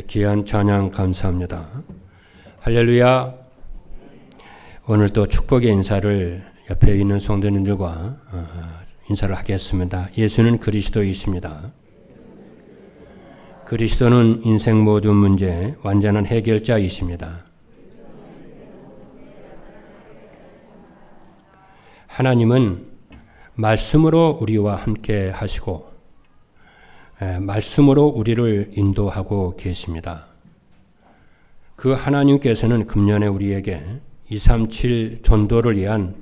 귀한 찬양 감사합니다. 할렐루야. 오늘 또 축복의 인사를 옆에 있는 성도님들과 인사를 하겠습니다. 예수는 그리스도이십니다. 그리스도는 인생 모든 문제 완전한 해결자이십니다. 하나님은 말씀으로 우리와 함께 하시고 말씀으로 우리를 인도하고 계십니다. 그 하나님께서는 금년에 우리에게 237 전도를 위한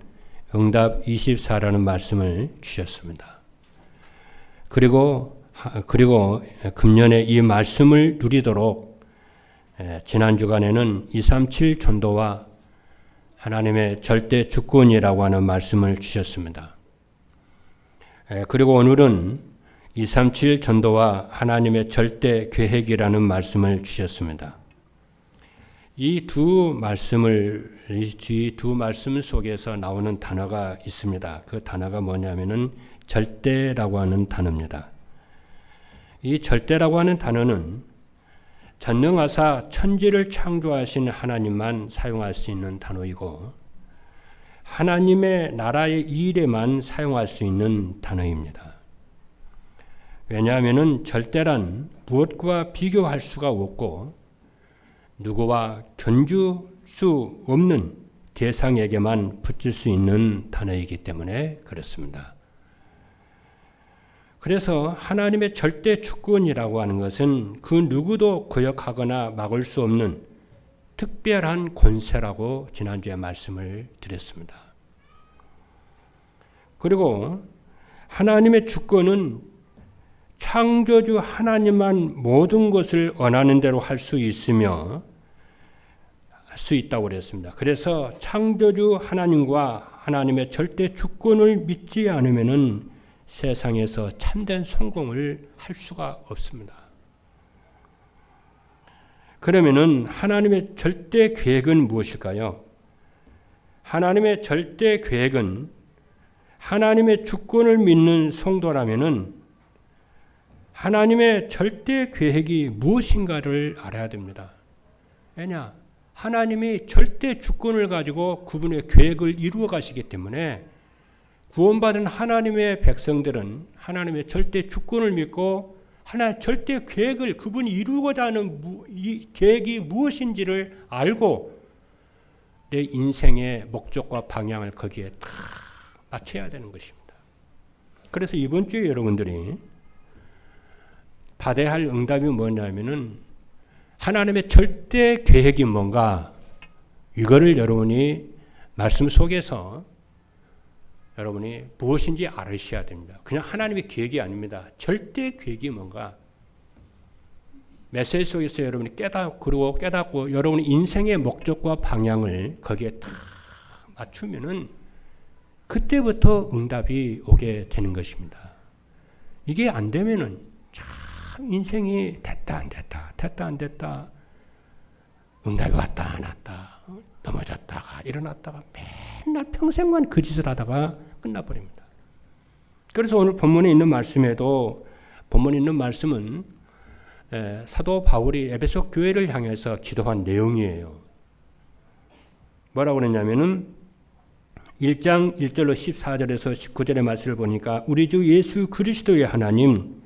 응답 24라는 말씀을 주셨습니다. 그리고 금년에 이 말씀을 누리도록 지난 주간에는 237 전도와 하나님의 절대 주권이라고 하는 말씀을 주셨습니다. 그리고 오늘은 237 전도와 하나님의 절대 계획이라는 말씀을 주셨습니다. 이 두 말씀 속에서 나오는 단어가 있습니다. 그 단어가 뭐냐면은 절대라고 하는 단어입니다. 이 절대라고 하는 단어는 전능하사 천지를 창조하신 하나님만 사용할 수 있는 단어이고 하나님의 나라의 일에만 사용할 수 있는 단어입니다. 왜냐하면 절대란 무엇과 비교할 수가 없고 누구와 견줄 수 없는 대상에게만 붙일 수 있는 단어이기 때문에 그렇습니다. 그래서 하나님의 절대 주권이라고 하는 것은 그 누구도 거역하거나 막을 수 없는 특별한 권세라고 지난주에 말씀을 드렸습니다. 그리고 하나님의 주권은 창조주 하나님만 모든 것을 원하는 대로 할 수 있으며 할 수 있다고 그랬습니다. 그래서 창조주 하나님과 하나님의 절대 주권을 믿지 않으면은 세상에서 참된 성공을 할 수가 없습니다. 그러면은 하나님의 절대 계획은 무엇일까요? 하나님의 절대 계획은 하나님의 주권을 믿는 성도라면은 하나님의 절대 계획이 무엇인가를 알아야 됩니다. 왜냐? 하나님이 절대 주권을 가지고 그분의 계획을 이루어 가시기 때문에 구원받은 하나님의 백성들은 하나님의 절대 주권을 믿고 하나님의 절대 계획을 그분이 이루고자 하는 이 계획이 무엇인지를 알고 내 인생의 목적과 방향을 거기에 다 맞춰야 되는 것입니다. 그래서 이번 주에 여러분들이 받아야 할 응답이 뭐냐면은 하나님의 절대 계획이 뭔가 이거를 여러분이 말씀 속에서 여러분이 무엇인지 알으셔야 됩니다. 그냥 하나님의 계획이 아닙니다. 절대 계획이 뭔가 메시지 속에서 여러분이 깨닫고 여러분의 인생의 목적과 방향을 거기에 다 맞추면은 그때부터 응답이 오게 되는 것입니다. 이게 안 되면은 참 인생이 됐다 안 됐다 응답이 왔다 안 왔다 넘어졌다가 일어났다가 맨날 평생만 그 짓을 하다가 끝나버립니다. 그래서 오늘 본문에 있는 말씀은 사도 바울이 에베소 교회를 향해서 기도한 내용이에요. 뭐라고 그랬냐면은 1장 1절로 14절에서 19절의 말씀을 보니까 우리 주 예수 그리스도의 하나님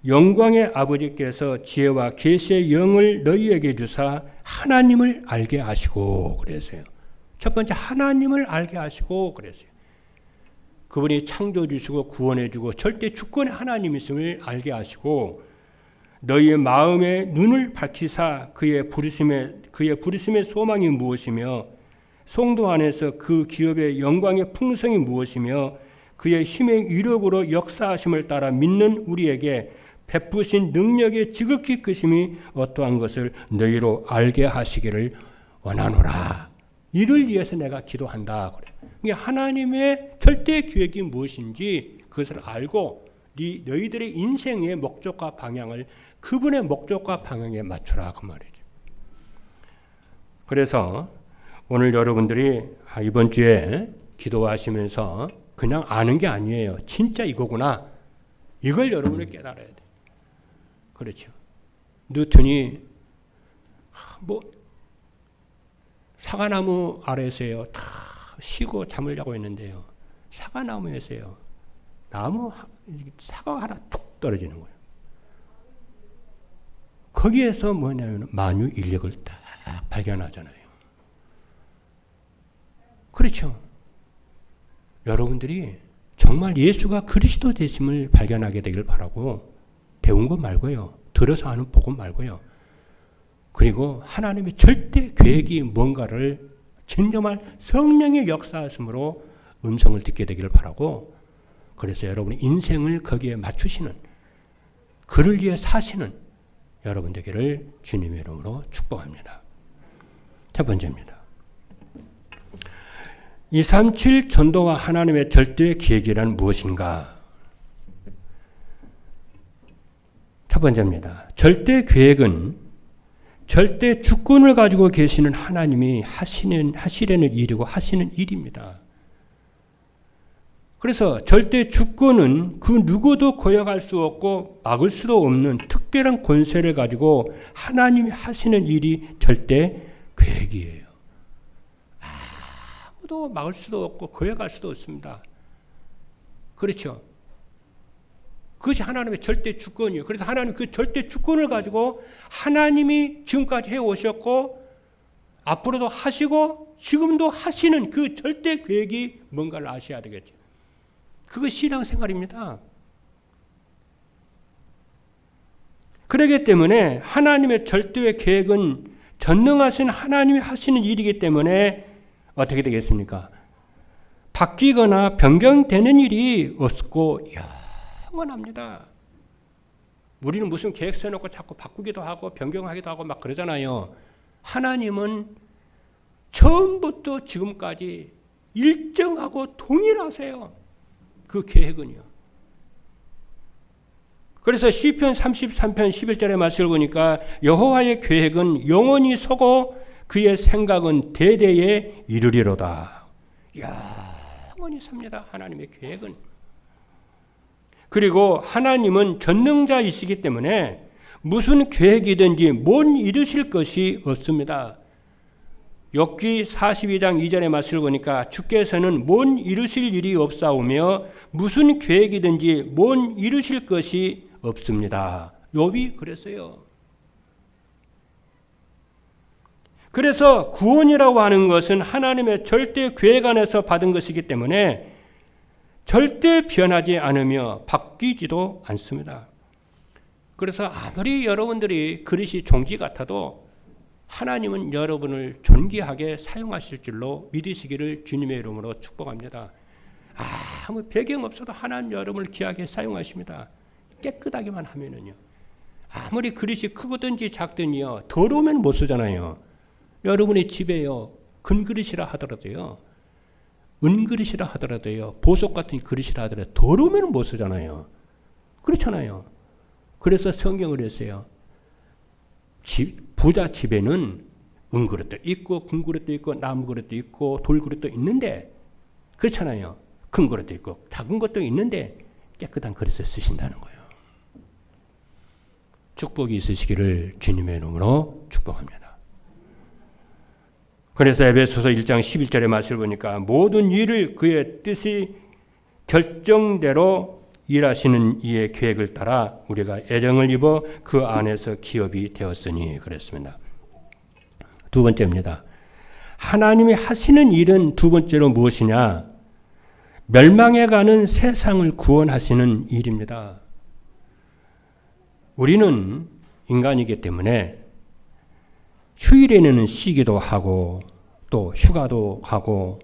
영광의 아버지께서 지혜와 계시의 영을 너희에게 주사 하나님을 알게 하시고 그랬어요. 첫 번째 하나님을 알게 하시고 그랬어요. 그분이 창조주시고 구원해주고 절대 주권의 하나님이심을 알게 하시고 너희의 마음의 눈을 밝히사 그의 부르심의 소망이 무엇이며 성도 안에서 그 기업의 영광의 풍성이 무엇이며 그의 힘의 위력으로 역사하심을 따라 믿는 우리에게 베푸신 능력의 지극히 크심이 어떠한 것을 너희로 알게 하시기를 원하노라. 이를 위해서 내가 기도한다. 그래. 하나님의 절대 계획이 무엇인지 그것을 알고 너희들의 인생의 목적과 방향을 그분의 목적과 방향에 맞추라 그 말이죠. 그래서 오늘 여러분들이 이번 주에 기도하시면서 그냥 아는 게 아니에요. 진짜 이거구나. 이걸 여러분이 깨달아야 돼요. 그렇죠. 뉴턴이 뭐 사과나무 아래에서요 다 쉬고 잠을 자고 있는데요. 사과나무에서요 사과 하나 툭 떨어지는 거예요. 거기에서 뭐냐면 만유 인력을 딱 발견하잖아요. 그렇죠. 여러분들이 정말 예수가 그리스도 되심을 발견하게 되길 바라고 배운 것 말고요. 들어서 아는 복음 말고요. 그리고 하나님의 절대 계획이 뭔가를 정말 성령의 역사하심으로 음성을 듣게 되기를 바라고, 그래서 여러분의 인생을 거기에 맞추시는, 그를 위해 사시는 여러분 되기를 주님의 이름으로 축복합니다. 첫 번째입니다. 237 전도와 하나님의 절대 계획이란 무엇인가? 첫 번째입니다. 절대 계획은 절대 주권을 가지고 계시는 하나님이 하시려는 일이고 하시는 일입니다. 그래서 절대 주권은 그 누구도 거역할 수 없고 막을 수도 없는 특별한 권세를 가지고 하나님이 하시는 일이 절대 계획이에요. 아무도 막을 수도 없고 거역할 수도 없습니다. 그렇죠? 그것이 하나님의 절대 주권이에요. 그래서 하나님 그 절대 주권을 가지고 하나님이 지금까지 해오셨고 앞으로도 하시고 지금도 하시는 그 절대 계획이 뭔가를 아셔야 되겠죠. 그것이 신앙생활입니다. 그렇기 때문에 하나님의 절대의 계획은 전능하신 하나님이 하시는 일이기 때문에 어떻게 되겠습니까? 바뀌거나 변경되는 일이 없고 영원합니다. 우리는 무슨 계획 세워놓고 자꾸 바꾸기도 하고 변경하기도 하고 막 그러잖아요. 하나님은 처음부터 지금까지 일정하고 동일하세요. 그 계획은요. 그래서 시편 33편 11절의 말씀을 보니까 여호와의 계획은 영원히 서고 그의 생각은 대대에 이르리로다. 영원히 섭니다. 하나님의 계획은. 그리고 하나님은 전능자이시기 때문에 무슨 계획이든지 못 이루실 것이 없습니다. 욥기 42장 2절의 말씀을 보니까 주께서는 못 이루실 일이 없사오며 무슨 계획이든지 못 이루실 것이 없습니다. 욥이 그랬어요. 그래서 구원이라고 하는 것은 하나님의 절대 계획 안에서 받은 것이기 때문에 절대 변하지 않으며 바뀌지도 않습니다. 그래서 아무리 여러분들이 그릇이 종지 같아도 하나님은 여러분을 존귀하게 사용하실 줄로 믿으시기를 주님의 이름으로 축복합니다. 아무 배경 없어도 하나님 여러분을 귀하게 사용하십니다. 깨끗하게만 하면은요. 아무리 그릇이 크든지 작든지요. 더러우면 못 쓰잖아요. 여러분의 집에요. 금그릇이라 하더라도요. 은그릇이라 하더라도요. 보석 같은 그릇이라 하더라도 더러우면 못 쓰잖아요. 그렇잖아요. 그래서 성경을 했어요. 부자 집에는 은그릇도 있고 금그릇도 있고 나무그릇도 있고 돌그릇도 있는데 그렇잖아요. 큰 그릇도 있고 작은 것도 있는데 깨끗한 그릇을 쓰신다는 거예요. 축복이 있으시기를 주님의 이름으로 축복합니다. 그래서 에베소서 1장 11절의 말씀을 보니까 모든 일을 그의 뜻이 결정대로 일하시는 이의 계획을 따라 우리가 애정을 입어 그 안에서 기업이 되었으니 그랬습니다. 두 번째입니다. 하나님이 하시는 일은 두 번째로 무엇이냐? 멸망해가는 세상을 구원하시는 일입니다. 우리는 인간이기 때문에 휴일에는 쉬기도 하고 또 휴가도 가고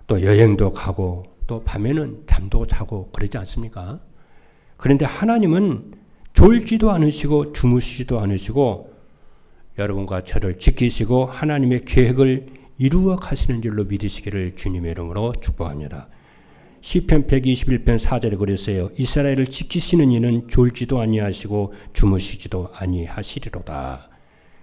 또 여행도 가고 또 밤에는 잠도 자고 그러지 않습니까? 그런데 하나님은 졸지도 않으시고 주무시지도 않으시고 여러분과 저를 지키시고 하나님의 계획을 이루어 가시는 줄로 믿으시기를 주님의 이름으로 축복합니다. 시편 121편 4절에 그랬어요. 이스라엘을 지키시는 이는 졸지도 아니하시고 주무시지도 아니하시리로다.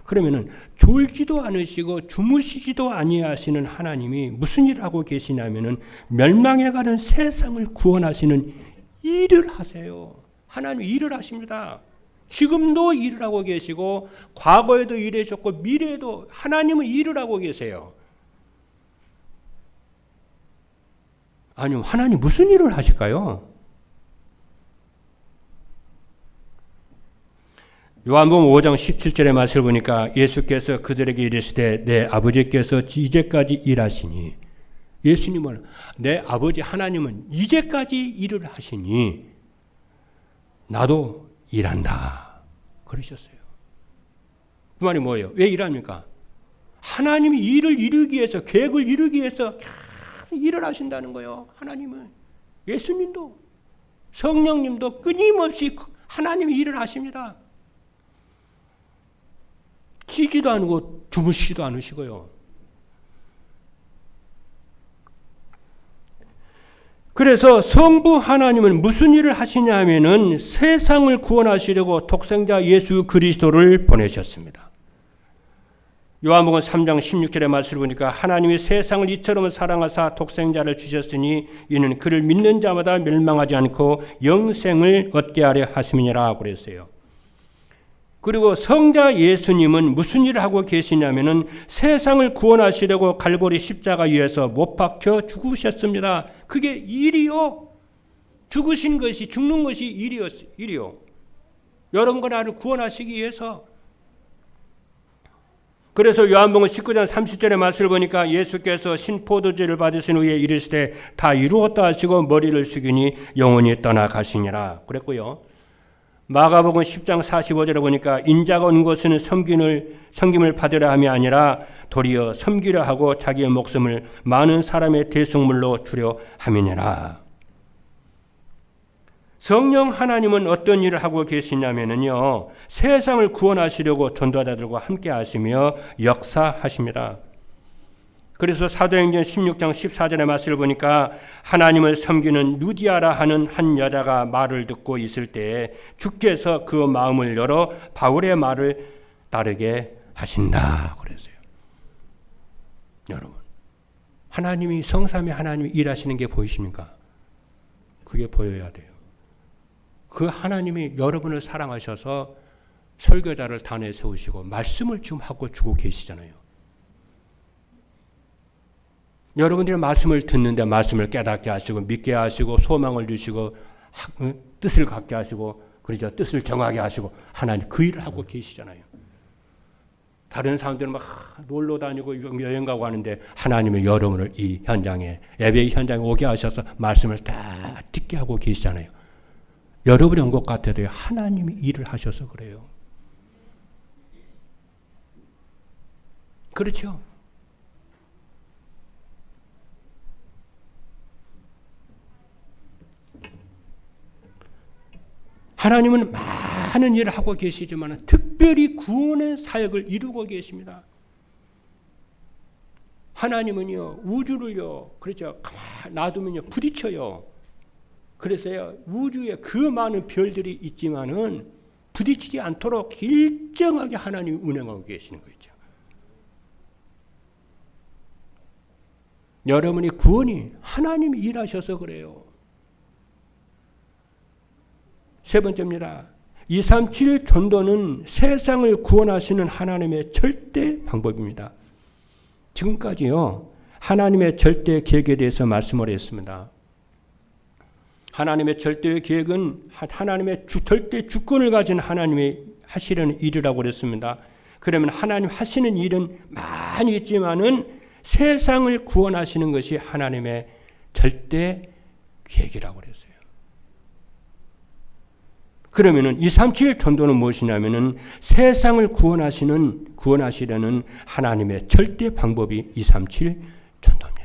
그러면은 졸지도 않으시고 주무시지도 아니하시는 하나님이 무슨 일을 하고 계시냐면은 멸망해가는 세상을 구원하시는 일을 하세요. 하나님 일을 하십니다. 지금도 일을 하고 계시고 과거에도 일하셨고 미래에도 하나님은 일을 하고 계세요. 아니, 하나님 무슨 일을 하실까요? 요한복음 5장 17절의 말씀을 보니까 예수께서 그들에게 이르시되 내 아버지께서 이제까지 일하시니, 예수님은 내 아버지 하나님은 이제까지 일을 하시니 나도 일한다 그러셨어요. 그 말이 뭐예요? 왜 일합니까? 하나님이 일을 이루기 위해서, 계획을 이루기 위해서 일을 하신다는 거예요. 하나님은, 예수님도 성령님도 끊임없이 하나님이 일을 하십니다. 쉬지도 않고 주무시지도 않으시고요. 그래서 성부 하나님은 무슨 일을 하시냐 하면은 세상을 구원하시려고 독생자 예수 그리스도를 보내셨습니다. 요한복음 3장 16절의 말씀을 보니까 하나님이 세상을 이처럼 사랑하사 독생자를 주셨으니 이는 그를 믿는 자마다 멸망하지 않고 영생을 얻게 하려 하심이니라 그랬어요. 그리고 성자 예수님은 무슨 일을 하고 계시냐면은 세상을 구원하시려고 갈보리 십자가 위에서 못 박혀 죽으셨습니다. 그게 일이요. 죽으신 것이, 죽는 것이 일이요. 여러분과 나를 구원하시기 위해서. 그래서 요한복음 19장 30절의 말씀을 보니까 예수께서 신포도주를 받으신 후에 이르시되 다 이루었다 하시고 머리를 숙이니 영원히 떠나가시니라 그랬고요. 마가복음 10장 45절에 보니까 인자가 온 것은 섬김을 받으려 함이 아니라 도리어 섬기려 하고 자기의 목숨을 많은 사람의 대속물로 주려 함이니라. 성령 하나님은 어떤 일을 하고 계시냐면요, 세상을 구원하시려고 전도자들과 함께 하시며 역사하십니다. 그래서 사도행전 16장 14절의 말씀을 보니까 하나님을 섬기는 누디아라 하는 한 여자가 말을 듣고 있을 때에 주께서 그 마음을 열어 바울의 말을 따르게 하신다 그랬어요. 여러분, 하나님이, 성삼위 하나님이 일하시는 게 보이십니까? 그게 보여야 돼요. 그 하나님이 여러분을 사랑하셔서 설교자를 단에 세우시고 말씀을 지금 하고 주고 계시잖아요. 여러분들이 말씀을 듣는데 말씀을 깨닫게 하시고 믿게 하시고 소망을 주시고 뜻을 갖게 하시고, 그러죠, 뜻을 정하게 하시고 하나님 그 일을 하고 계시잖아요. 다른 사람들은 막 놀러 다니고 여행 가고 하는데 하나님이 여러분을 이 현장에, 예배 현장에 오게 하셔서 말씀을 다 듣게 하고 계시잖아요. 여러분이 온 것 같아도 하나님이 일을 하셔서 그래요. 그렇죠? 하나님은 많은 일을 하고 계시지만 특별히 구원의 사역을 이루고 계십니다. 하나님은요, 우주를요, 그렇죠, 가만히 놔두면요 부딪혀요. 그래서요, 우주에 그 많은 별들이 있지만은 부딪히지 않도록 일정하게 하나님이 운행하고 계시는 거죠. 여러분이 구원이 하나님이 일하셔서 그래요. 세 번째입니다. 237 전도는 세상을 구원하시는 하나님의 절대 방법입니다. 지금까지요, 하나님의 절대 계획에 대해서 말씀을 했습니다. 하나님의 절대 계획은 하나님의 절대 주권을 가진 하나님이 하시려는 일이라고 그랬습니다. 그러면 하나님 하시는 일은 많이 있지만은 세상을 구원하시는 것이 하나님의 절대 계획이라고 그랬어요. 그러면은 237 전도는 무엇이냐면은 세상을 구원하시려는 하나님의 절대 방법이 237 전도입니다.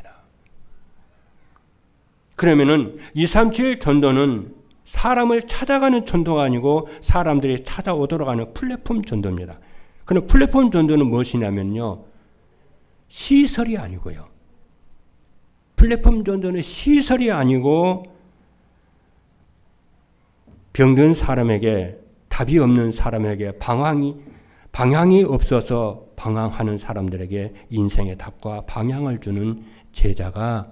그러면은 237 전도는 사람을 찾아가는 전도가 아니고 사람들이 찾아오도록 하는 플랫폼 전도입니다. 그럼 플랫폼 전도는 무엇이냐면요, 시설이 아니고요. 플랫폼 전도는 시설이 아니고 병든 사람에게, 답이 없는 사람에게, 방향이 없어서 방황하는 사람들에게 인생의 답과 방향을 주는 제자가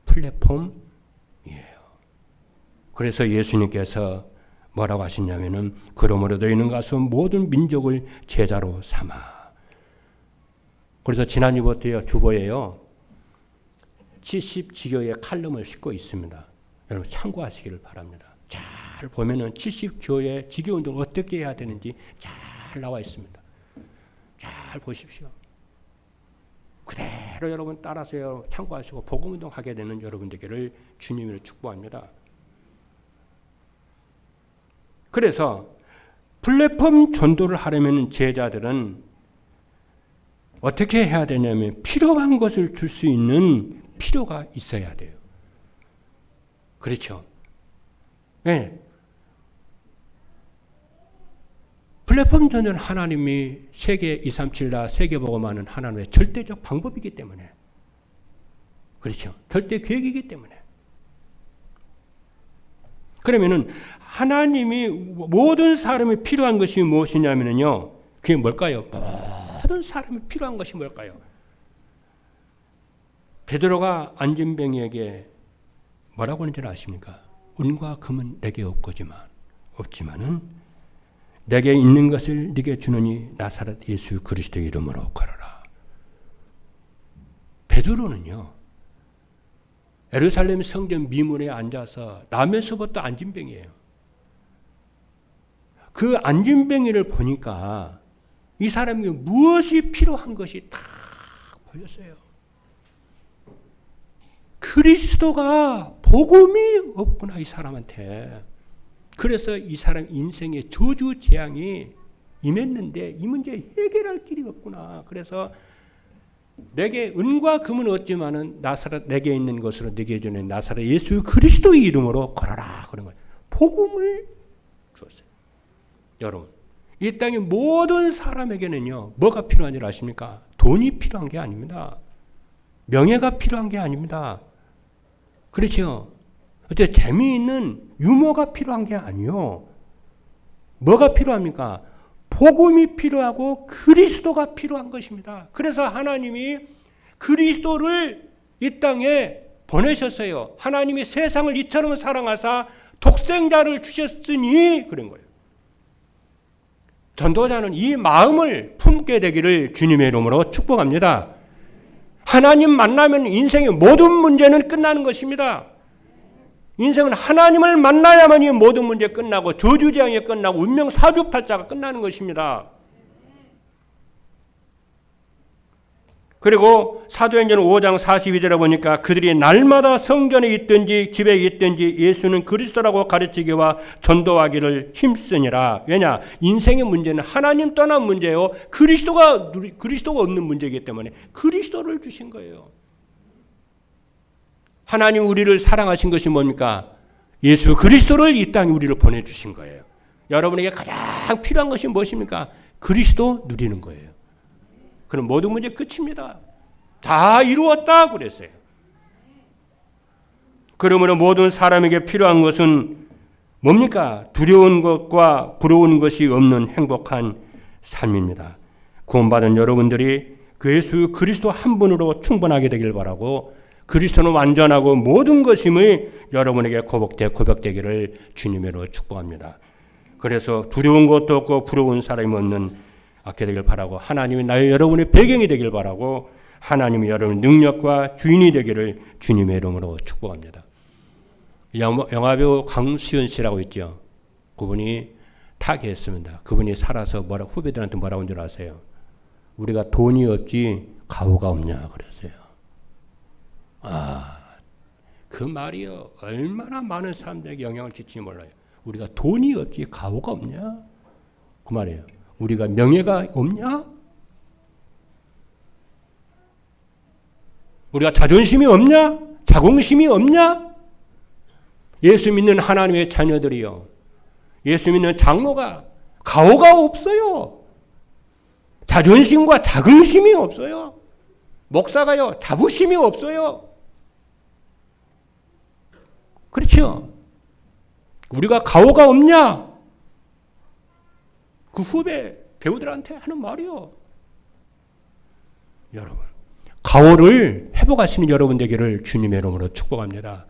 플랫폼이에요. 그래서 예수님께서 뭐라고 하시냐면은 그러므로 너희는 가서 모든 민족을 제자로 삼아. 그래서 지난주부터요 주보에요 70지교의 칼럼을 싣고 있습니다. 여러분 참고하시기를 바랍니다. 잘 보면은 70교의 지교운동을 어떻게 해야 되는지 잘 나와 있습니다. 잘 보십시오. 그대로 여러분 따라서 참고하시고 복음운동 하게 되는 여러분들께를 주님으로 축복합니다. 그래서 플랫폼 전도를 하려면 제자들은 어떻게 해야 되냐면 필요한 것을 줄 수 있는 필요가 있어야 돼요. 그렇죠? 네. 플랫폼 전도는 하나님이 세계 237나 세계복음하는 하나님의 절대적 방법이기 때문에 그렇죠. 절대 계획이기 때문에 그러면은 하나님이 모든 사람이 필요한 것이 무엇이냐면요 그게 뭘까요? 모든 사람이 필요한 것이 뭘까요? 베드로가 안진뱅이에게 뭐라고 하는지 아십니까? 은과 금은 내게 없지만은 내게 있는 것을 네게 주노니 나사렛 예수 그리스도의 이름으로 걸어라. 베드로는요 예루살렘 성전 미문에 앉아서 나면서부터 안진뱅이에요. 그 안진뱅이를 보니까 이 사람이 무엇이 필요한 것이 다 보였어요. 그리스도가 복음이 없구나 이 사람한테. 그래서 이 사람 인생의 저주 재앙이 임했는데 이 문제 해결할 길이 없구나. 그래서 내게 은과 금은 없지만은 나사렛 내게 있는 것으로 네게 주는 나사렛 예수 그리스도의 이름으로 걸어라 그런 거예요. 복음을 주었어요. 여러분 이 땅의 모든 사람에게는요 뭐가 필요한 줄 아십니까? 돈이 필요한 게 아닙니다. 명예가 필요한 게 아닙니다. 그렇죠? 어째 재미있는 유머가 필요한 게 아니요. 뭐가 필요합니까? 복음이 필요하고 그리스도가 필요한 것입니다. 그래서 하나님이 그리스도를 이 땅에 보내셨어요. 하나님이 세상을 이처럼 사랑하사 독생자를 주셨으니 그런 거예요. 전도자는 이 마음을 품게 되기를 주님의 이름으로 축복합니다. 하나님 만나면 인생의 모든 문제는 끝나는 것입니다. 인생은 하나님을 만나야만 이 모든 문제 끝나고 저주재앙이 끝나고 운명 사주팔자가 끝나는 것입니다. 그리고 사도행전 5장 42절에 보니까 그들이 날마다 성전에 있든지 집에 있든지 예수는 그리스도라고 가르치기와 전도하기를 힘쓰니라. 왜냐? 인생의 문제는 하나님 떠난 문제요. 그리스도가 없는 문제이기 때문에 그리스도를 주신 거예요. 하나님 우리를 사랑하신 것이 뭡니까? 예수 그리스도를 이 땅에 우리를 보내주신 거예요. 여러분에게 가장 필요한 것이 무엇입니까? 그리스도 누리는 거예요. 그럼 모든 문제 끝입니다. 다 이루었다 그랬어요. 그러므로 모든 사람에게 필요한 것은 뭡니까? 두려운 것과 부러운 것이 없는 행복한 삶입니다. 구원받은 여러분들이 그 예수 그리스도 한 분으로 충분하게 되길 바라고 그리스도는 완전하고 모든 것임의 여러분에게 고백되기를 주님으로 축복합니다. 그래서 두려운 것도 없고 부러운 사람이 없는 악게 되길 바라고 하나님이 나의 여러분의 배경이 되길 바라고 하나님이 여러분의 능력과 주인이 되기를 주님의 이름으로 축복합니다. 영화배우 강수현 씨라고 있죠. 그분이 타계했습니다. 그분이 살아서 후배들한테 뭐라고 한 줄 아세요? 우리가 돈이 없지 가오가 없냐 그랬어요. 그 말이요 얼마나 많은 사람들에게 영향을 끼치는지 몰라요. 우리가 돈이 없지 가오가 없냐 그 말이에요. 우리가 명예가 없냐? 우리가 자존심이 없냐? 자긍심이 없냐? 예수 믿는 하나님의 자녀들이요. 예수 믿는 장로가 가오가 없어요. 자존심과 자긍심이 없어요. 목사가요. 자부심이 없어요. 그렇죠? 우리가 가오가 없냐? 그 후배 배우들한테 하는 말이요. 여러분, 가오를 회복하시는 여러분 되기를 주님의 이름으로 축복합니다.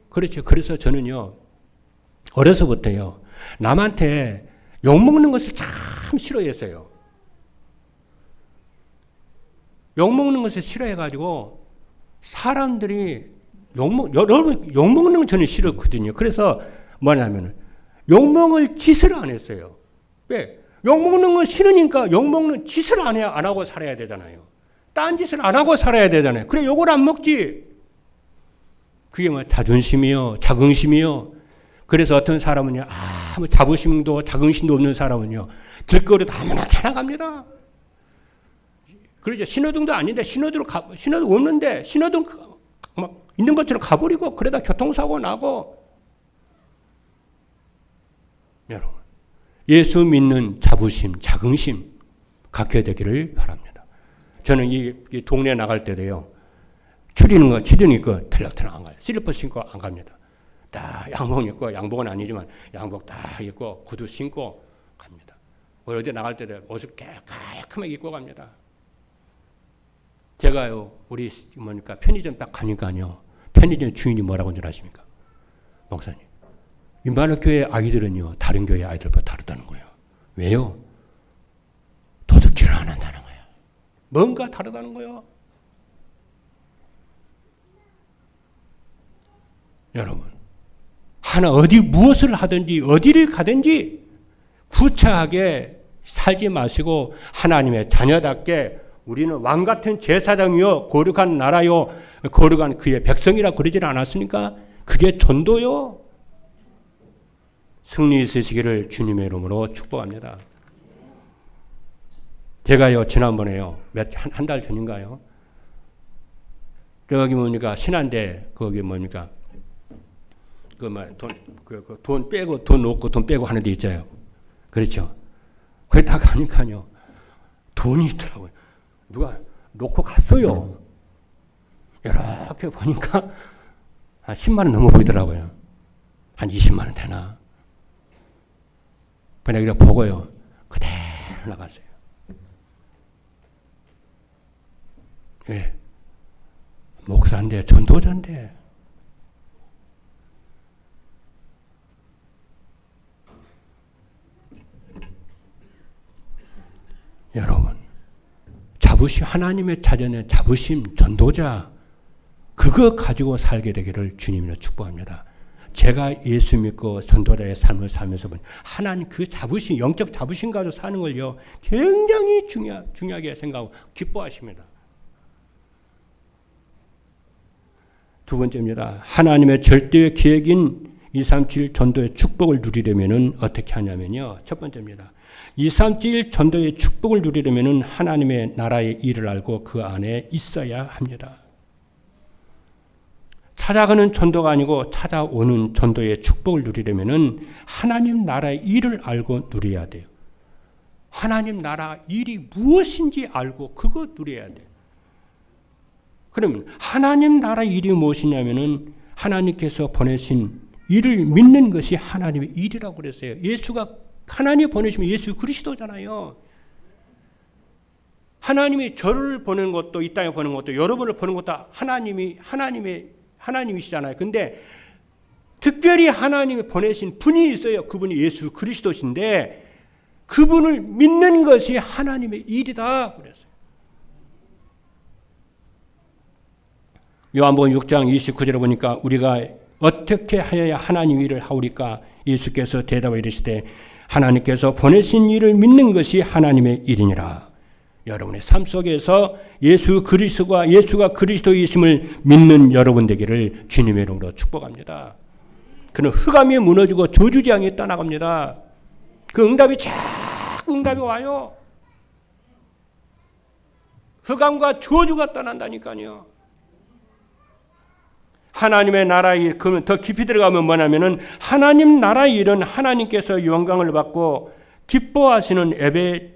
그렇죠. 그래서 저는요, 어려서부터요, 남한테 욕먹는 것을 참 싫어했어요. 욕먹는 것을 싫어해가지고 사람들이 여러분 욕먹는 건 저는 싫었거든요. 그래서 뭐냐면 욕먹을 짓을 안 했어요. 왜? 욕먹는 건 싫으니까 욕먹는 짓을 안 하고 살아야 되잖아요. 딴 짓을 안 하고 살아야 되잖아요. 그래 욕을 안 먹지. 그게 뭐 자존심이요, 자긍심이요. 그래서 어떤 사람은요, 아무 자부심도 자긍심도 없는 사람은요, 길거리도 아무나 나갑니다. 그러죠. 신호등도 아닌데 신호등 없는데 신호등 막 있는 것처럼 가버리고 그러다 교통사고 나고. 여러분, 예수 믿는 자부심, 자긍심 갖게 되기를 바랍니다. 저는 이 동네 나갈 때도요, 추리닝 입고 털락털락 안 가요. 슬리퍼 신고 안 갑니다. 딱 양복 입고, 양복은 아니지만 양복 딱 입고 구두 신고 갑니다. 어디 나갈 때도 옷을 깔끔하게 입고 갑니다. 제가요, 우리 뭐니까 편의점 딱 가니까요, 편의점 주인이 뭐라고 줄 아십니까? 목사님, 임마누엘 교회 아이들은요, 다른 교회 아이들보다 다르다는 거예요. 왜요? 도둑질을 안 한다는 거예요. 뭔가 다르다는 거예요. 여러분, 무엇을 하든지 어디를 가든지 구차하게 살지 마시고 하나님의 자녀답게 우리는 왕같은 제사장이요, 거룩한 나라요, 거룩한 그의 백성이라 그러질 않았습니까? 그게 전도요. 승리 있으시기를 주님의 이름으로 축복합니다. 제가요, 지난번에요, 한 달 전인가요? 저기 뭡니까, 신한대, 거기 뭡니까, 돈 빼고, 돈 넣고, 돈 빼고 하는 데 있잖아요. 그렇죠? 거기 다 가니까요, 돈이 있더라고요. 누가 놓고 갔어요. 이렇게 보니까 한 10만 원 넘어 보이더라고요. 한 20만 원 되나? 그냥 보고요, 그대로 나갔어요. 왜? 목사인데, 전도자인데. 여러분, 하나님의 자녀는 자부심, 전도자, 그거 가지고 살게 되기를 주님으로 축복합니다. 제가 예수 믿고 전도자의 삶을 살면서 하나님 그 자부심, 영적 자부심 가지고 사는 걸요, 굉장히 중요하게 생각하고 기뻐하십니다. 두 번째입니다. 하나님의 절대의 계획인 237 전도의 축복을 누리려면 어떻게 하냐면요. 첫 번째입니다. 237 전도의 축복을 누리려면 하나님의 나라의 일을 알고 그 안에 있어야 합니다. 찾아가는 전도가 아니고 찾아오는 전도의 축복을 누리려면 하나님 나라의 일을 알고 누려야 돼요. 하나님 나라 일이 무엇인지 알고 그거 누려야 돼요. 그러면 하나님 나라 일이 무엇이냐면은 하나님께서 보내신 일을 믿는 것이 하나님의 일이라고 그랬어요. 예수가 하나님이 보내시면 예수 그리스도잖아요. 하나님이 저를 보는 것도 이 땅에 보는 것도 여러분을 보는 것도 하나님이시잖아요. 근데 특별히 하나님이 보내신 분이 있어요. 그분이 예수 그리스도신데 그분을 믿는 것이 하나님의 일이다 그랬어요. 요한복음 6장 29절에 보니까 우리가 어떻게 하여야 하나님 일을 하오리까? 예수께서 대답하여 이르시되 하나님께서 보내신 일을 믿는 것이 하나님의 일이니라. 여러분의 삶 속에서 예수가 그리스도이심을 믿는 여러분 되기를 주님의 이름으로 축복합니다. 그는 흑암이 무너지고 저주장이 떠나갑니다. 그 응답이 와요. 흑암과 저주가 떠난다니까요. 하나님의 나라 일, 그러면 더 깊이 들어가면 뭐냐면은 하나님 나라 일은 하나님께서 영광을 받고 기뻐하시는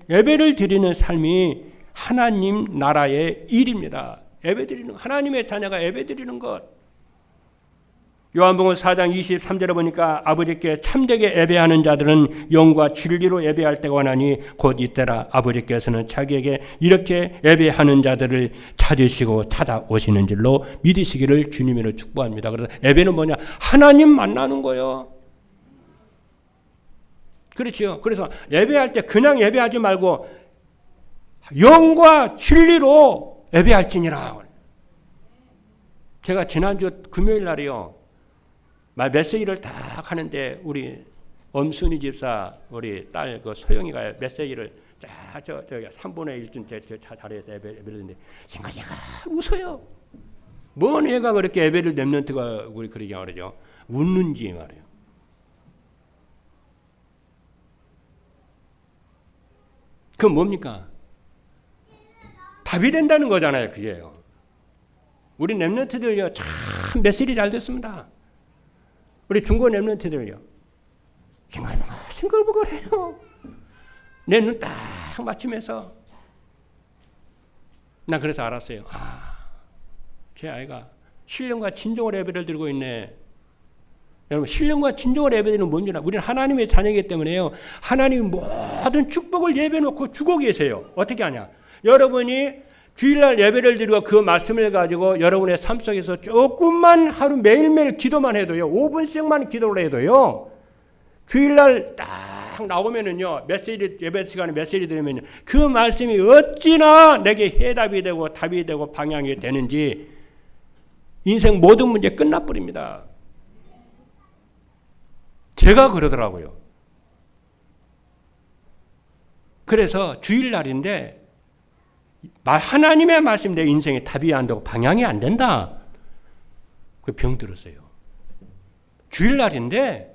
예배를 드리는 삶이 하나님 나라의 일입니다. 하나님의 자녀가 예배 드리는 것. 요한복음 4장 23절에 보니까 아버지께 참되게 예배하는 자들은 영과 진리로 예배할 때가 오나니 곧 이때라. 아버지께서는 자기에게 이렇게 예배하는 자들을 찾으시고 찾아오시는 줄로 믿으시기를 주님으로 축복합니다. 그래서 예배는 뭐냐? 하나님 만나는 거예요. 그렇죠. 그래서 예배할 때 그냥 예배하지 말고 영과 진리로 예배할지니라. 제가 지난주 금요일 날이요. 메시지를 딱 하는데 우리 엄순이 집사 우리 딸 그 소영이가 메시지를 쫙 저기 3분의 1쯤 제 자리에서 예배를 드는데 생각해가 웃어요. 뭔 애가 그렇게 예배를 랩런트가 우리 그러게 말이죠. 웃는지 말이에요. 그건 뭡니까? 답이 된다는 거잖아요. 그게요. 우리 랩런트들요 참 메시지 잘 됐습니다. 우리 중고 랩런트들요 싱글벙글해요. 내 눈 딱 맞추면서 난 그래서 알았어요. 제 아이가 신령과 진정으로 예배를 드리고 있네. 여러분 신령과 진정으로 예배드리는 뭔지나 우리는 하나님의 자녀이기 때문에요. 하나님 모든 축복을 예배놓고 주고 계세요. 어떻게 하냐? 여러분이 주일날 예배를 드리고 그 말씀을 가지고 여러분의 삶 속에서 조금만 하루 매일매일 기도만 해도요. 5분씩만 기도를 해도요. 주일날 딱 나오면은요. 메시지 예배 시간에 메시지 드리면요. 그 말씀이 어찌나 내게 해답이 되고 답이 되고 방향이 되는지 인생 모든 문제 끝나버립니다. 제가 그러더라고요. 그래서 주일날인데 하나님의 말씀 내 인생에 답이 안 되고 방향이 안 된다. 그 병 들었어요. 주일날인데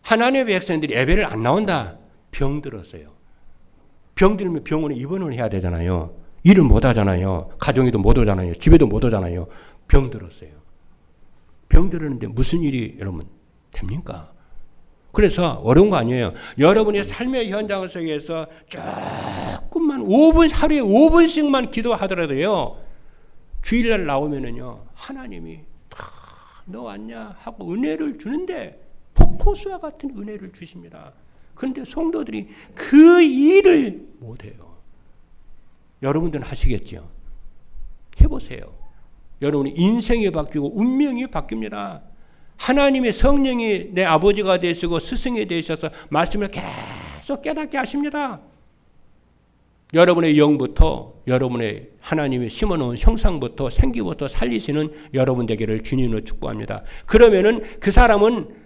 하나님의 백성들이 예배를 안 나온다. 병 들었어요. 병 들면 병원에 입원을 해야 되잖아요. 일을 못 하잖아요. 가정에도 못 오잖아요. 집에도 못 오잖아요. 병 들었어요. 병 들었는데 무슨 일이 여러분 됩니까? 그래서 어려운 거 아니에요. 여러분의 삶의 현장 속에서 조금만 5분 하루에 5분씩만 기도하더라도요. 주일날 나오면은요. 하나님이 다 너 왔냐 하고 은혜를 주는데 폭포수와 같은 은혜를 주십니다. 그런데 성도들이 그 일을 못해요. 여러분들은 하시겠죠. 해보세요. 여러분의 인생이 바뀌고 운명이 바뀝니다. 하나님의 성령이 내 아버지가 되시고 스승이 되셔서 말씀을 계속 깨닫게 하십니다. 여러분의 영부터 여러분의 하나님이 심어놓은 형상부터 생기부터 살리시는 여러분 되기를 주님으로 축복합니다. 그러면은 그 사람은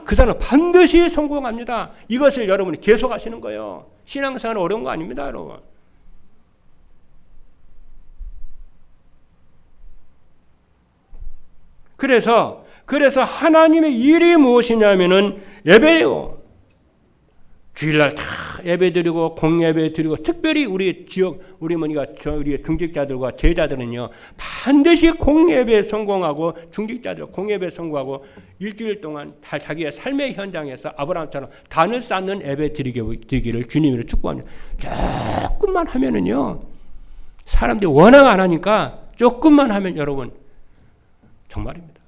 그 사람은 반드시 성공합니다. 이것을 여러분이 계속하시는 거예요. 신앙생활은 어려운 거 아닙니다, 여러분. 그래서 하나님의 일이 무엇이냐면은 예배예요. 주일날 다 예배드리고 공예배드리고 특별히 우리 지역 우리 우리 중직자들과 제자들은요 반드시 공예배 성공하고 중직자들 공예배 성공하고 일주일 동안 자기의 삶의 현장에서 아브라함처럼 단을 쌓는 예배 드리기를 주님으로 축복합니다. 조금만 하면은요 사람들이 워낙 안 하니까 조금만 하면 여러분 정말입니다.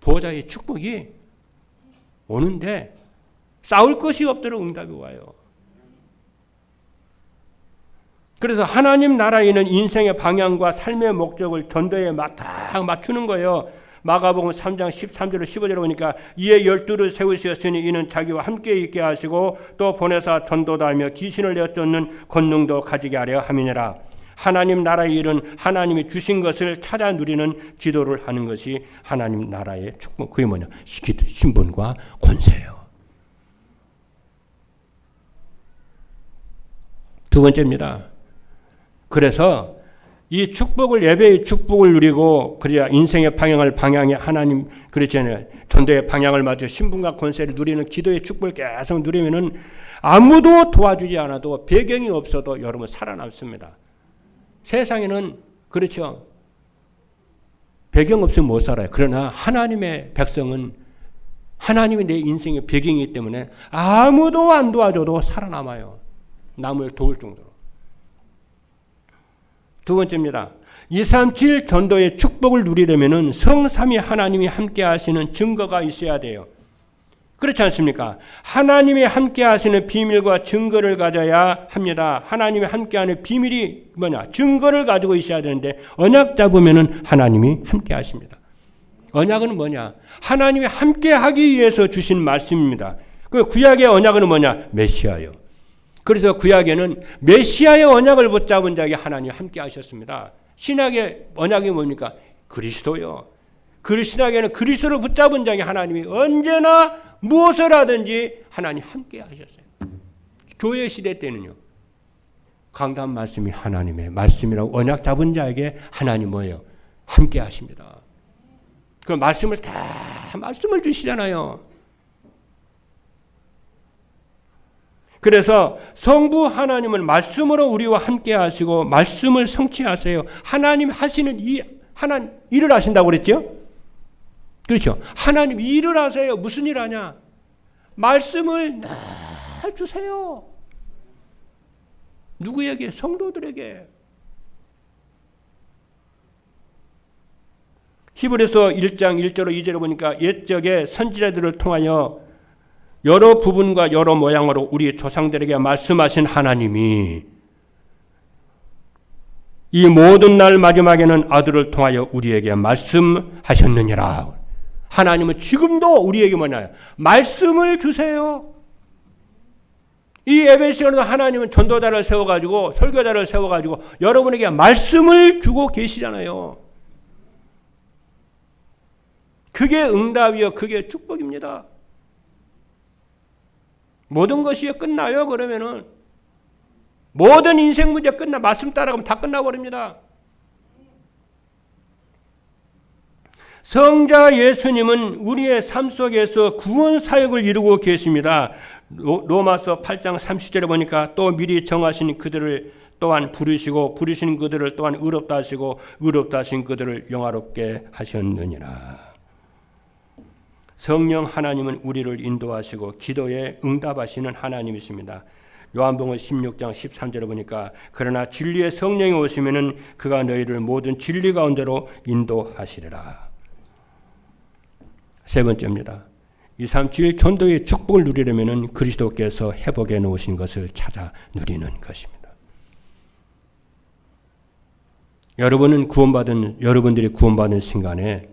보호자의 축복이 오는데 싸울 것이 없도록 응답이 와요. 그래서 하나님 나라에는 인생의 방향과 삶의 목적을 전도에 딱 맞추는 거예요. 마가복음 3장 13절로 15절에 보니까 이에 12를 세우셨으니 이는 자기와 함께 있게 하시고 또 보내사 전도다 하며 귀신을 내쫓는 권능도 가지게 하려 함이니라. 하나님 나라의 일은 하나님이 주신 것을 찾아 누리는 기도를 하는 것이 하나님 나라의 축복. 그게 뭐냐? 신분과 권세예요. 두 번째입니다. 그래서 이 축복을 예배의 축복을 누리고 그래야 인생의 방향에 하나님 그랬잖아요. 전도의 방향을 맞춰 신분과 권세를 누리는 기도의 축복을 계속 누리면은 아무도 도와주지 않아도 배경이 없어도 여러분 살아남습니다. 세상에는 그렇죠. 배경 없으면 못 살아요. 그러나 하나님의 백성은 하나님이 내 인생의 배경이기 때문에 아무도 안 도와줘도 살아남아요. 남을 도울 정도로. 두 번째입니다. 237 전도의 축복을 누리려면 성삼위 하나님이 함께 하시는 증거가 있어야 돼요. 그렇지 않습니까? 하나님이 함께 하시는 비밀과 증거를 가져야 합니다. 하나님이 함께하는 비밀이 뭐냐? 증거를 가지고 있어야 되는데 언약 잡으면 하나님이 함께 하십니다. 언약은 뭐냐? 하나님이 함께 하기 위해서 주신 말씀입니다. 그 구약의 언약은 뭐냐? 메시아요. 그래서 구약에는 메시아의 언약을 붙잡은 자에게 하나님 함께 하셨습니다. 신약의 언약이 뭡니까? 그리스도요. 그 신약에는 그리스도를 붙잡은 자에게 하나님이 언제나 무엇을 하든지 하나님 함께 하셨어요. 교회 시대 때는요. 강단 말씀이 하나님의 말씀이라고 언약 잡은 자에게 하나님 뭐예요? 함께 하십니다. 그 말씀을 말씀을 주시잖아요. 그래서 성부 하나님은 말씀으로 우리와 함께 하시고 말씀을 성취하세요. 하나님 하시는 하나님 일을 하신다고 그랬죠? 그렇죠? 하나님 일을 하세요. 무슨 일 하냐? 말씀을 날 주세요. 누구에게? 성도들에게. 히브리서 1장 1절로 2절에 보니까 옛적에 선지자들을 통하여 여러 부분과 여러 모양으로 우리 조상들에게 말씀하신 하나님이 이 모든 날 마지막에는 아들을 통하여 우리에게 말씀하셨느니라. 하나님은 지금도 우리에게 뭐냐요? 말씀을 주세요. 이 예배 시간에도 하나님은 전도자를 세워가지고 설교자를 세워가지고 여러분에게 말씀을 주고 계시잖아요. 그게 응답이요. 그게 축복입니다. 모든 것이 끝나요. 그러면은 모든 인생 문제 끝나 말씀 따라가면 다 끝나버립니다. 성자 예수님은 우리의 삶 속에서 구원 사역을 이루고 계십니다. 로마서 8장 30절에 보니까 또 미리 정하신 그들을 또한 부르시고 부르신 그들을 또한 의롭다 하시고 의롭다 하신 그들을 영화롭게 하셨느니라. 성령 하나님은 우리를 인도하시고 기도에 응답하시는 하나님이십니다. 요한복음 16장 13절에 보니까 그러나 진리의 성령이 오시면은 그가 너희를 모든 진리 가운데로 인도하시리라. 세 번째입니다. 237 전도의 축복을 누리려면은 그리스도께서 회복해 놓으신 것을 찾아 누리는 것입니다. 여러분들이 구원받은 순간에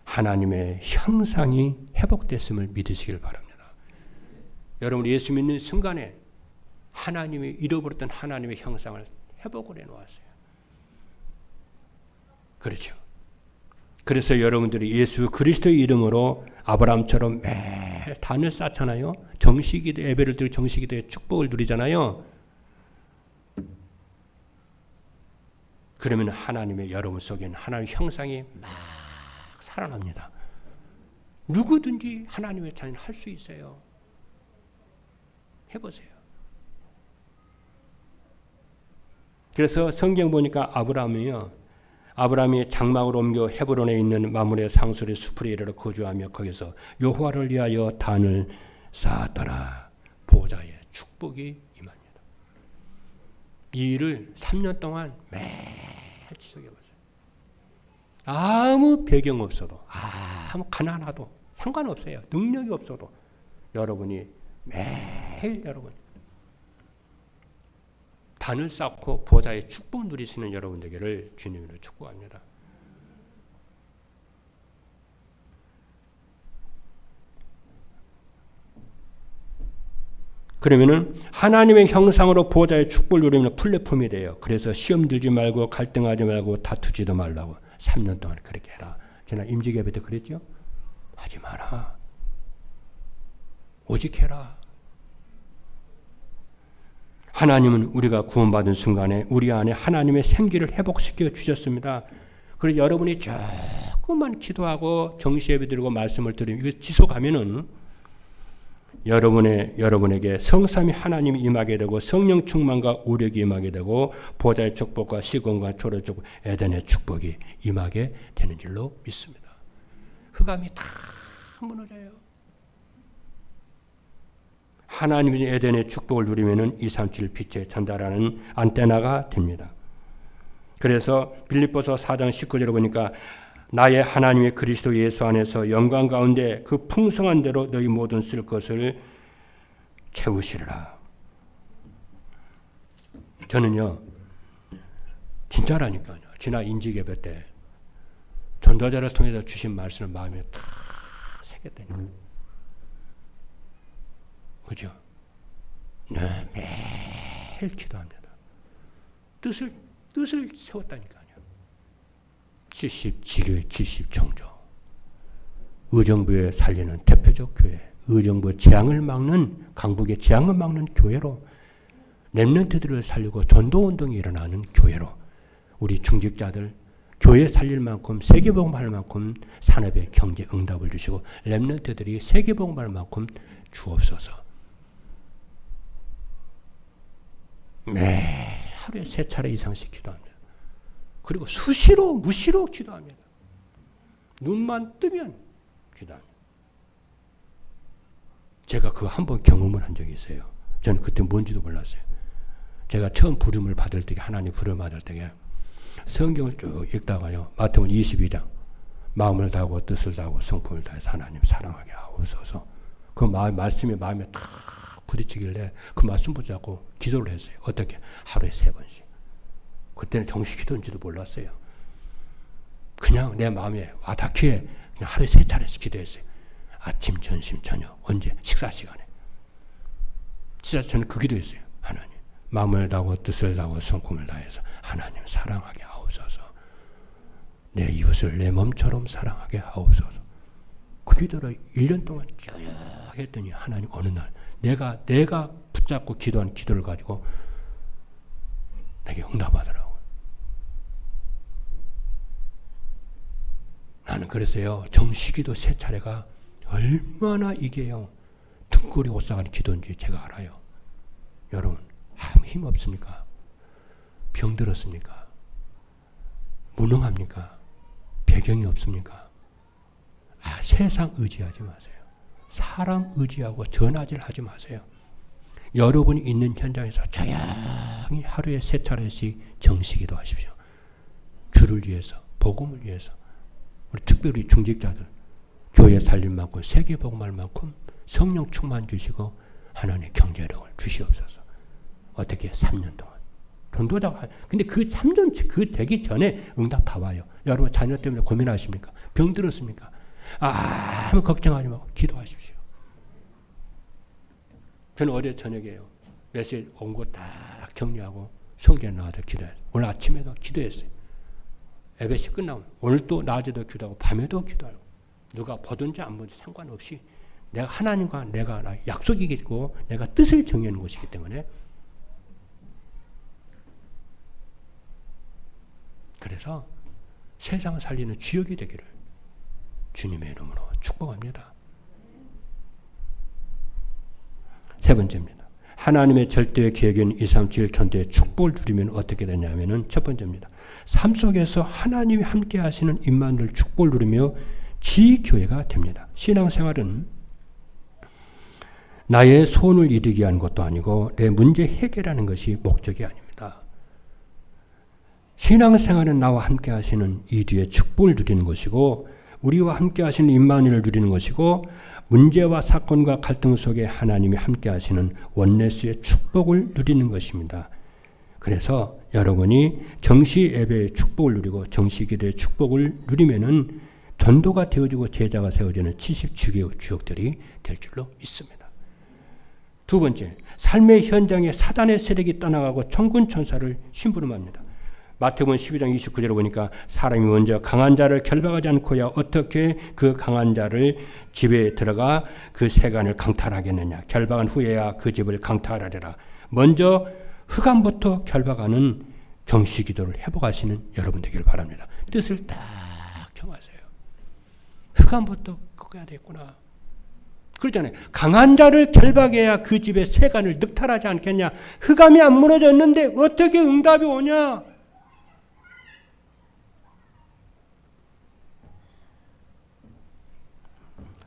하나님의 형상이 회복됐음을 믿으시길 바랍니다. 여러분 예수 믿는 순간에 하나님이 잃어버렸던 하나님의 형상을 회복을 해놓았어요. 그렇죠. 그래서 여러분들이 예수 그리스도의 이름으로 아브라함처럼 매일 단을 쌓잖아요. 정식기도 예배를 드리고 정식기도의 축복을 누리잖아요. 그러면 하나님의 여러분 속에는 하나님의 형상이 막 살아납니다. 누구든지 하나님의 자녀는 할 수 있어요. 해보세요. 그래서 성경 보니까 아브라함이 장막으로 옮겨 헤브론에 있는 마므레 상술의 숲에 이르러 거주하며 거기서 여호와를 위하여 단을 쌓았더라. 보좌의 축복이 임합니다. 이 일을 3년 동안 매일 지속해봤어요. 아무 배경 없어도 아무 가난하도 상관없어요. 능력이 없어도 여러분이 매일 여러분 단을 쌓고 보좌의 축복 누리시는 여러분 되기를 주님으로 축복합니다. 그러면은 하나님의 형상으로 보좌의 축복을 누리면 플랫폼이 돼요. 그래서 시험 들지 말고 갈등하지 말고 다투지도 말라고 3년 동안 그렇게 해라. 지난 임직예배 때 그랬죠? 하지 마라. 오직 해라. 하나님은 우리가 구원받은 순간에 우리 안에 하나님의 생기를 회복시켜 주셨습니다. 그래서 여러분이 조금만 기도하고 정시예배 드리고 말씀을 드리면 이거 지속하면은 여러분에게 성삼위 하나님이 임하게 되고 성령 충만과 오력이 임하게 되고 보좌의 축복과 시건과 초로의 축복, 에덴의 축복이 임하게 되는 줄로 믿습니다. 흑암이 다 무너져요. 하나님이 에덴의 축복을 누리면은 237 빛에 전달하는 안테나가 됩니다. 그래서 빌립보서 4장 19절에 보니까 나의 하나님의 그리스도 예수 안에서 영광 가운데 그 풍성한 대로 너희 모든 쓸 것을 채우시리라. 저는요 진짜라니까요. 지난 인직예배 때 전도자를 통해서 주신 말씀을 마음에 다 새겼다니까요. 그죠? 네, 매일 기도합니다. 뜻을 세웠다니까요. 70지교회 70청조. 의정부에 살리는 대표적 교회. 의정부의 재앙을 막는, 강북의 재앙을 막는 교회로, 렘넌트들을 살리고 전도운동이 일어나는 교회로 우리 중직자들 교회 살릴 만큼, 세계복음할 만큼 산업의 경제 응답을 주시고 렘넌트들이 세계복음할 만큼 주옵소서. 매일 하루에 3차례 이상씩 기도합니다. 그리고 수시로 무시로 기도합니다. 눈만 뜨면 기도합니다. 제가 그거 한번 경험을 한 적이 있어요. 저는 그때 뭔지도 몰랐어요. 제가 처음 부름을 받을 때, 하나님 부름을 받을 때 성경을 쭉 읽다가요. 마태복음 22장 마음을 다하고 뜻을 다하고 성품을 다해서 하나님 사랑하게 하옵소서. 그 말씀이 마음에 탁 부딪히길래 그 말씀 붙잡고 기도를 했어요. 어떻게? 하루에 3번씩. 그때는 정식 기도인지도 몰랐어요. 그냥 내 마음에 와닿기에 그냥 하루에 3차례씩 기도했어요. 아침, 점심, 저녁. 언제? 식사 시간에. 진짜 저는 그 기도했어요. 하나님 마음을 다하고 뜻을 다하고 성품을 다해서 하나님 사랑하게 하옵소서. 내 이웃을 내 몸처럼 사랑하게 하옵소서. 그 기도를 1년 동안 쭉 했더니 하나님 어느 날 내가 붙잡고 기도한 기도를 가지고 내게 응답하더라고요. 나는 그래서요, 정시기도 3차례가 얼마나 이게요, 등골이 오싹한 기도인지 제가 알아요. 여러분, 아무 힘 없습니까? 병들었습니까? 무능합니까? 배경이 없습니까? 세상 의지하지 마세요. 사람 의지하고 전화질 하지 마세요. 여러분이 있는 현장에서 조용히 하루에 3차례씩 정시기도 하십시오. 주를 위해서, 복음을 위해서. 우리 특별히 중직자들 교회 살릴 만큼, 세계 복음할 만큼 성령 충만 주시고 하나님의 경제력을 주시옵소서. 어떻게? 3년 동안. 전도자가, 근데 그 3년, 그 되기 전에 응답 다 와요. 여러분 자녀 때문에 고민하십니까? 병들었습니까? 아무 걱정하지 말고 기도하십시오. 저는 어제 저녁에요, 메시지 온 거 딱 정리하고 성전에 나와서 기도했어요. 오늘 아침에도 기도했어요. 예배식 끝나면 오늘 또 낮에도 기도하고 밤에도 기도하고, 누가 보든지 안 보든지 상관없이 내가 하나님과 내가 약속이 있고 내가 뜻을 정하는 것이기 때문에, 그래서 세상을 살리는 주역이 되기를 주님의 이름으로 축복합니다. 3번째입니다. 하나님의 절대의 계획인 237 전도의 축복을 누리면 어떻게 되냐면은, 첫 번째입니다. 삶 속에서 하나님이 함께 하시는 임마누엘 축복을 누리며 지교회가 됩니다. 신앙생활은 나의 소원을 이루기 위한 것도 아니고 내 문제 해결하는 것이 목적이 아닙니다. 신앙생활은 나와 함께 하시는 이 뒤에 축복을 누리는 것이고, 우리와 함께 하시는 임마누엘을 누리는 것이고, 문제와 사건과 갈등 속에 하나님이 함께 하시는 원네스의 축복을 누리는 것입니다. 그래서 여러분이 정시 예배의 축복을 누리고 정시 기도의 축복을 누리면은 전도가 되어지고 제자가 세워지는 70주기의 주역들이 될 줄로 믿습니다. 두 번째, 삶의 현장에 사단의 세력이 떠나가고 천군 천사를 심부름합니다. 마태복음 12장 29절에 보니까 사람이 먼저 강한 자를 결박하지 않고야 어떻게 그 강한 자를 집에 들어가 그 세간을 강탈하겠느냐. 결박한 후에야 그 집을 강탈하리라. 먼저 흑암부터 결박하는 정시 기도를 회복하시는 여러분 되기를 바랍니다. 뜻을 딱 정하세요. 흑암부터 꺾어야 되겠구나. 그렇잖아요. 강한 자를 결박해야 그 집의 세간을 늑탈하지 않겠냐. 흑암이 안 무너졌는데 어떻게 응답이 오냐.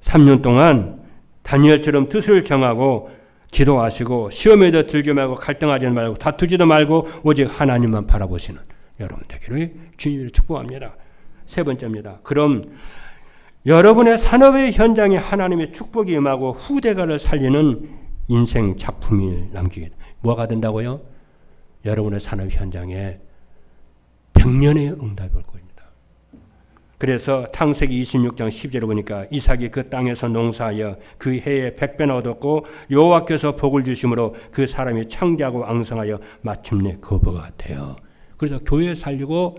3년 동안 다니엘처럼 뜻을 정하고 기도하시고 시험에도 들지 말고 갈등하지 말고 다투지도 말고 오직 하나님만 바라보시는 여러분 되기를 주님으로 축복합니다. 3번째입니다. 그럼 여러분의 산업의 현장에 하나님의 축복이 임하고 후대가를 살리는 인생 작품을 남기게. 뭐가 된다고요? 여러분의 산업 현장에 100년의 응답이 올 겁니다. 그래서 창세기 26장 10절에 보니까 이삭이 그 땅에서 농사하여 그 해에 100배나 얻었고 여호와께서 복을 주심으로 그 사람이 창대하고 앙성하여 마침내 거부가 돼요. 그래서 교회 살리고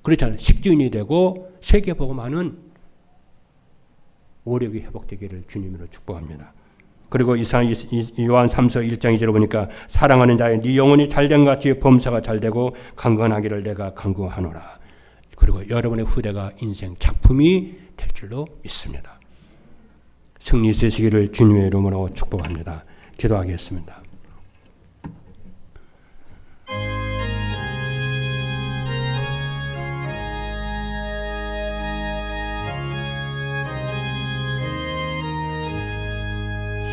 그렇잖아요. 식주인이 되고 세계 복음하는 오력이 회복되기를 주님으로 축복합니다. 그리고 요한 3서 1장 2절에 보니까 사랑하는 자의 네 영혼이 잘된 같이 범사가 잘되고 강건하기를 내가 간구하노라. 그리고 여러분의 후대가 인생 작품이 될 줄로 믿습니다. 승리 있으시기를 주님의 이름으로 축복합니다. 기도하겠습니다.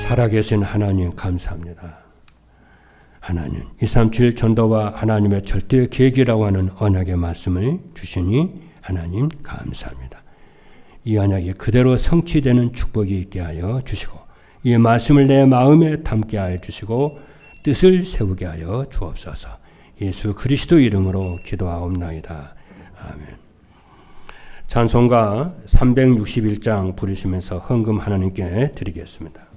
살아계신 하나님 감사합니다. 하나님 237 전도와 하나님의 절대 계획이라고 하는 언약의 말씀을 주시니 하나님 감사합니다. 이 언약이 그대로 성취되는 축복이 있게 하여 주시고 이 말씀을 내 마음에 담게 하여 주시고 뜻을 세우게 하여 주옵소서. 예수 그리스도 이름으로 기도하옵나이다. 아멘. 찬송가 361장 부르시면서 헌금 하나님께 드리겠습니다.